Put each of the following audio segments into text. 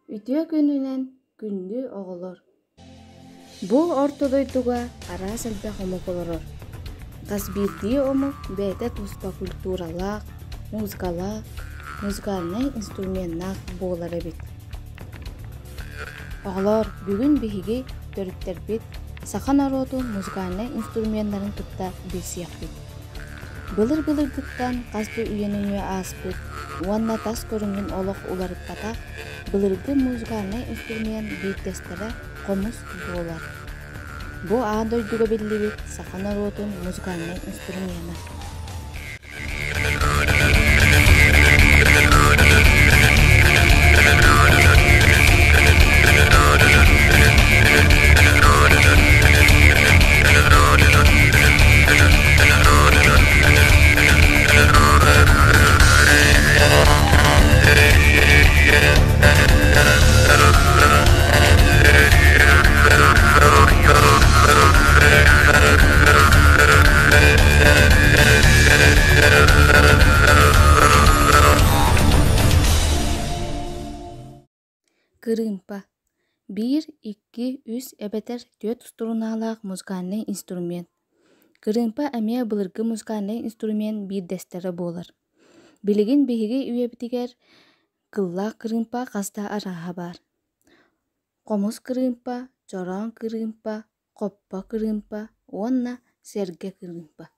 Ütüö gününen gündü oğulor. Bu ortodoyduga ara selbek omuk oloror. Kasbirdi omuk bete tuspа kulturalak, muzgalnay instrumentnak boğular ebit. Oğulor бүгүн бихиги төрүттербит сахан ороту музыкальный инструментların тутта билсиякбит. Былыр-былырдыктан касты үйөнүнө аспыт, уанна тас көрүнгөн олох уларыппата былыргы музыкальный инструмент биттестере комус болар. Бу аадойдуга беллибит сахан оротун музыкальный инструмента. Кырымпа. 1, 2, 3 эбетер 4 струналаах музыкальный инструмент. Кырымпа эмиэ былыргы музыкальный инструмент биирдестере буолар. Билигин биһиги үйэбитигэр кыллаах кырымпа хаста арааһа баар. Комус кырымпа, чороон кырымпа, коппо кырымпа, уонна серге кырымпа.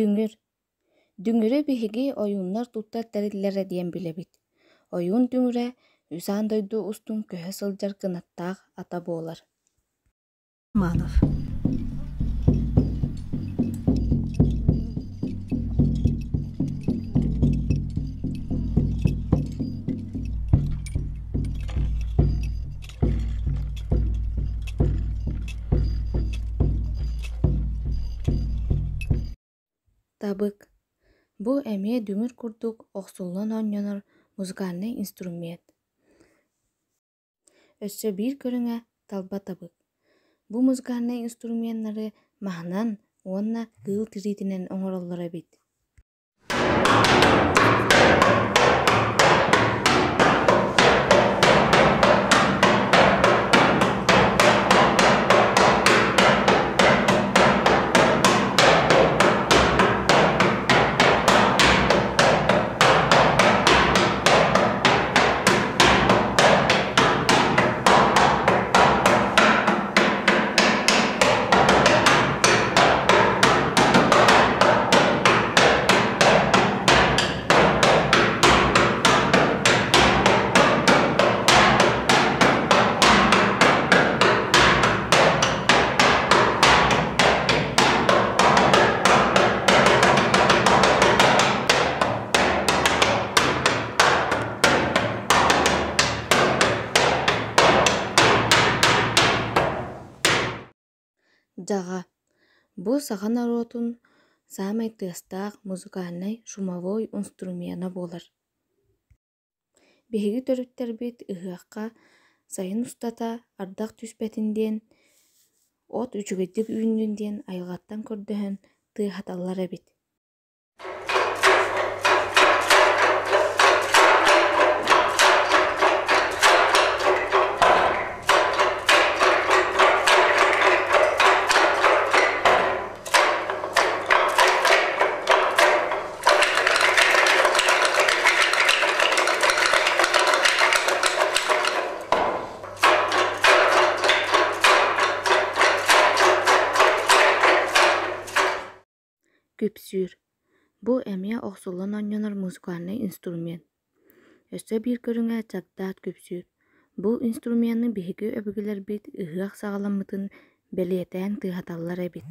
Дүңүр. Дүңүрө биһиги ойууннар туттар териллере диэн билебит. Ойуун дүңүрэ үсаан дойду устун көһө сылдьар кынаттаах ата буолар. Манов. Табык. Бу эмиэ дүңүр курдук охсуллан оонньонор музыкальный инструмент. Өссө биир көрүңэ талба табык. Бу музыкальный инструменттары маһынан уонна кыыл тириитинэн оҥороллор эбит. Жага. Бу сахан оротун самай тыастаах музыкальный шумовой инструмента буолар. Биһиги төрүттербит ыһыахха сайын устата ардах түспетинден от үчүгэдик үүнүнден айылгаттан көрдөһөн тыахаталлар эбит. Күпсүр. Бу эмиэ охсуллан оонньонор музыкальный инструмент. Өссө биир көрүңэ чагдаат күпсүр. Бу инструментны биһиги өбүгүлэрбит ыһыах саҕаламмытын белиэтэн тыахаталлар эбит.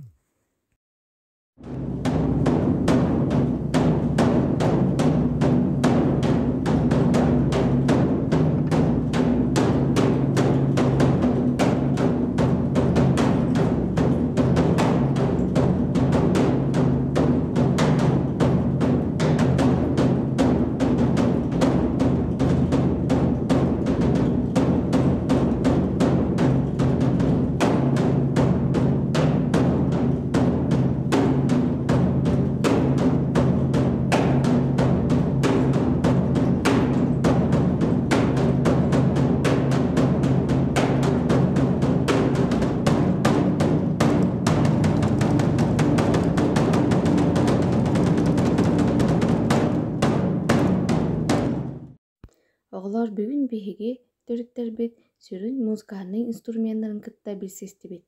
Оҕолор бүгүн биһиги төрүттэрбит сүрүн музыкальный инструментарын кытта билсистибит.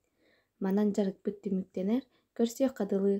Манан жарыкпыт түмүктенер көрсүөх кадылыы